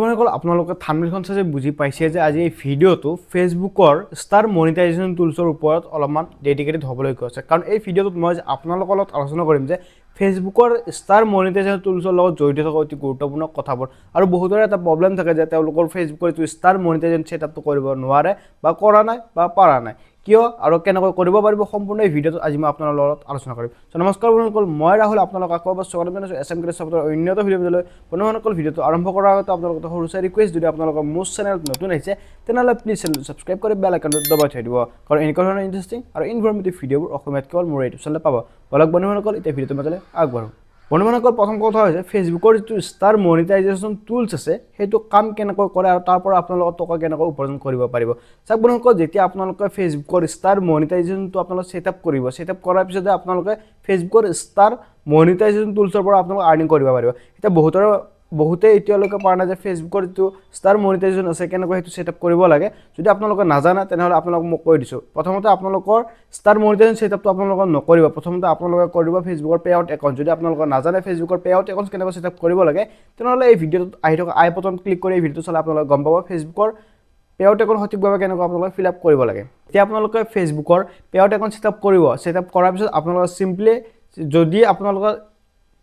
বন্ধুসকল আপোনালোকে থাম্বনেইলখন চাই বুজি পাইছে যে আজি এই ভিডিঅ'টো ফেচবুকৰ ষ্টাৰ মনিটাইজেশ্যন টুলছৰ ওপৰত অলপমান ডেডিকেটেড হ'বলৈ গৈছে কাৰণ এই ভিডিঅ'টোত মই আপোনালোকৰ লগত আলোচনা কৰিম যে ফেচবুকৰ ষ্টাৰ মনিটাইজেশ্যন টুলছৰ লগত জড়িত থকা অতি গুৰুত্বপূৰ্ণ কথাবোৰ আৰু বহুতৰে এটা প্ৰব্লেম থাকে যে তেওঁলোকৰ ফেচবুকৰ এইটো ষ্টাৰ মনিটাইজেশ্যন ছেটআপটো কৰিব নোৱাৰে বা কৰা নাই বা পাৰা নাই কিয় আৰু কেনেকৈ কৰিব পাৰিব সম্পূৰ্ণ এই ভিডিঅ'টো আজি মই আপোনালোকৰ লগত আলোচনা কৰিম নমস্কাৰ বন্ধুসকল মই ৰাহুল আপোনালোকক আকৌ স্বাগত জনাইছো এছএম ক্লাছ সফটৱেৰ উন্নত ভিডিঅ'লৈ বন্ধুসকল ভিডিঅ'টো আৰম্ভ কৰাৰ আগতে আপোনালোকক সৰু চাই ৰিকুৱেষ্ট যদি আপোনালোকৰ মোৰ চেনেলত নতুন আহিছে তেনেহ'লে প্লিজ চেনেলটো ছাবস্ক্ৰাইব কৰি বেল আইকনটো দবাই থৈ দিব কাৰণ এনেকুৱা ধৰণৰ ইণ্টাৰেষ্টিং আৰু ইনফৰ্মেটিভ ভিডিঅ'বোৰ অসমীয়াত কেৱল মোৰ ইউটিউব চেনেলত পাব বলক বন্ধুসকল এতিয়া ভিডিঅ'টো মাজলৈ আগবাঢ়ো বন্ধুসকল প্ৰথম কথা হৈছে ফেচবুকৰ যিটো ষ্টাৰ মনিটাইজেশ্যন টুলছ আছে সেইটো কাম কেনেকৈ কৰে আৰু তাৰ পৰা আপোনালোকে টকা কেনেকৈ উপাৰ্জন কৰিব পাৰিব চাওক বন্ধুসকল যেতিয়া আপোনালোকে ফেচবুকৰ ষ্টাৰ মনিটাইজেশ্যনটো আপোনালোকে ছেটআপ কৰিব ছেটআপ কৰাৰ পিছতে আপোনালোকে ফেচবুকৰ ষ্টাৰ মনিটাইজেশ্যন টুলছৰ পৰা আপোনালোকে আৰ্নিং কৰিব পাৰিব এতিয়া বহুতে এতিয়ালৈকে পৰা নাই যে ফেচবুকৰ যিটো ষ্টাৰ মনিটাইজেশ্যন আছে কেনেকৈ সেইটো ছেটআপ কৰিব লাগে যদি আপোনালোকে নাজানে তেনেহ'লে আপোনালোকক মই কৈ দিছোঁ প্ৰথমতে আপোনালোকৰ ষ্টাৰ মনিটাইজেশ্যন ছেটআপটো আপোনালোকে নকৰিব প্ৰথমতে আপোনালোকে কৰিব ফেচবুকৰ পে আউট একাউণ্ট যদি আপোনালোকে নাজানে ফেচবুকৰ পে আউট একাউণ্ট কেনেকৈ ছেটআপ কৰিব লাগে তেনেহ'লে এই ভিডিঅ'টোত আহি থকা আই বাটন ক্লিক কৰি এই ভিডিঅ'টো চালে আপোনালোকে গম পাব ফেচবুকৰ পে আউট একাউণ্ট সঠিকভাৱে কেনেকৈ আপোনালোকে ফিল আপ কৰিব লাগে এতিয়া আপোনালোকে ফেচবুকৰ পে আউট একাউণ্ট ছেটআপ কৰিব ছেটআপ কৰাৰ পিছত আপোনালোকে চিম্পলি যদি আপোনালোকৰ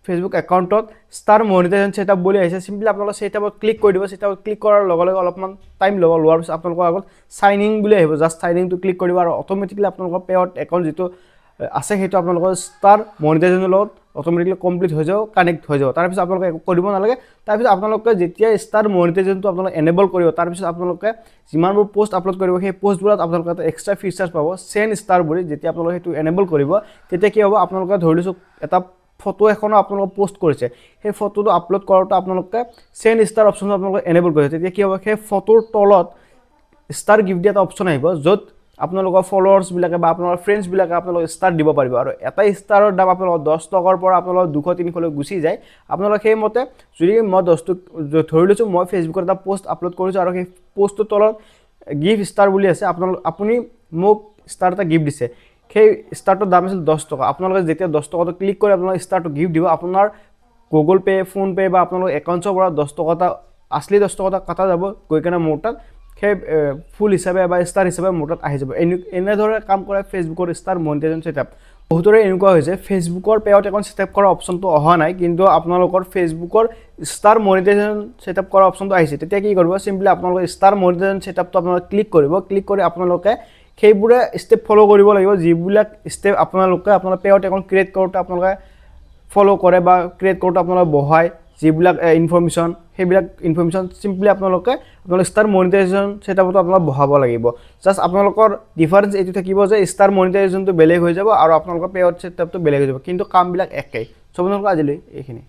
ফেচবুক একাউণ্টত ষ্টাৰ মনিটাইজেশ্যন ছেটআপ বুলি আহিছে চিম্পলি আপোনালোকে ছেটআপত ক্লিক কৰি দিব ছেটআপত ক্লিক কৰাৰ লগে লগে অলপমান টাইম ল'ব লোৱাৰ পিছত আপোনালোকৰ আগত চাইন ইন বুলি আহিব জাষ্ট চাইন ইনটো ক্লিক কৰিব আৰু অট'মেটিকলি আপোনালোকৰ পে আউট একাউণ্ট যিটো আছে সেইটো আপোনালোকৰ ষ্টাৰ মনিটাইজেশ্যনৰ লগত অট'মেটিকলি কমপ্লিট হৈ যাব কানেক্ট হৈ যাব তাৰপিছত আপোনালোকে একো কৰিব নালাগে তাৰপিছত আপোনালোকে যেতিয়া ষ্টাৰ মনিটাইজেশ্যনটো আপোনালোকে এনেবল কৰিব তাৰপিছত আপোনালোকে যিমানবোৰ পোষ্ট আপলোড কৰিব সেই পোষ্টবোৰত আপোনালোকে এটা এক্সট্ৰা ফিচাৰ্ছ পাব চেণ্ড ষ্টাৰ বুলি যেতিয়া আপোনালোকে সেইটো এনেবল কৰিব তেতিয়া কি হ'ব আপোনালোকে ধৰি লৈছোঁ এটা ফটো এখনো আপোনালোকে পোষ্ট কৰিছে সেই ফটোটো আপলোড কৰোঁতে আপোনালোকে চেণ্ড ষ্টাৰ অপশ্যনটো আপোনালোকে এনেবল কৰিছে তেতিয়া কি হ'ব সেই ফটোৰ তলত ষ্টাৰ গিফ্ট দিয়া এটা অপশ্যন আহিব য'ত আপোনালোকৰ ফলোৱাৰ্ছবিলাকে বা আপোনালোকৰ ফ্ৰেণ্ডছবিলাকে আপোনালোকে ষ্টাৰ দিব পাৰিব আৰু এটা ষ্টাৰৰ দাম আপোনালোকৰ 10 টকাৰ পৰা আপোনালোকৰ 200-300 লৈ গুচি যায় আপোনালোকে সেইমতে যদি মই 10 ধৰি লৈছোঁ মই ফেচবুকত এটা পোষ্ট আপলোড কৰিছোঁ আৰু সেই পোষ্টটোৰ তলত গিফ্ট ষ্টাৰ বুলি আছে আপুনি মোক ষ্টাৰ এটা গিফ্ট দিছে সেই ষ্টাৰটোৰ দাম আছিল 10 টকা আপোনালোকে যেতিয়া 10 টকাটো ক্লিক কৰি আপোনালোকে ষ্টাৰটো গিফ্ট দিব আপোনাৰ গুগল পে ফোন পে বা আপোনালোকৰ একাউণ্টৰ পৰা 10 টকা এটা আছলি 10 টকা এটা কাটা যাব গৈ কেনে মোৰ তাত সেই ফুল হিচাপে বা ষ্টাৰ হিচাপে মোৰ তাত আহি যাব এনেদৰে কাম কৰে ফেচবুকৰ ষ্টাৰ মনিটাইজেশ্যন ছেটআপ বহুতৰে এনেকুৱা হৈছে ফেচবুকৰ পে আউট একাউণ্ট ছেটআপ কৰা অপশ্যনটো অহা নাই কিন্তু আপোনালোকৰ ফেচবুকৰ ষ্টাৰ মনিটাইজেশ্যন ছেটআপ কৰা অপশ্যনটো আহিছে তেতিয়া কি কৰিব চিম্পলি আপোনালোকে ষ্টাৰ মনিটাইজেশ্যন ছেটআপটো আপোনালোকে ক্লিক কৰিব ক্লিক কৰি আপোনালোকে সেইবোৰে ষ্টেপ ফ'ল' কৰিব লাগিব যিবিলাক ষ্টেপ আপোনালোকে আপোনাৰ পে আউট একাউণ্ট ক্ৰিয়েট কৰোঁতে আপোনালোকে ফ'ল' কৰে বা ক্ৰিয়েট কৰোঁতে আপোনালোকে বহায় যিবিলাক ইনফৰ্মেশ্যন সেইবিলাক ইনফৰ্মেশ্যন চিম্পলি আপোনালোকে ষ্টাৰ মনিটাইজেশ্যন ছেটআপটো আপোনালোকে বহাব লাগিব জাষ্ট আপোনালোকৰ ডিফাৰেঞ্চ এইটো থাকিব যে ষ্টাৰ মনিটাইজেশ্যনটো বেলেগ হৈ যাব আৰু আপোনালোকৰ পে আউট ছেটআপটো বেলেগ হৈ যাব কিন্তু কামবিলাক একেই চ' আপোনালোকৰ আজিলৈ এইখিনি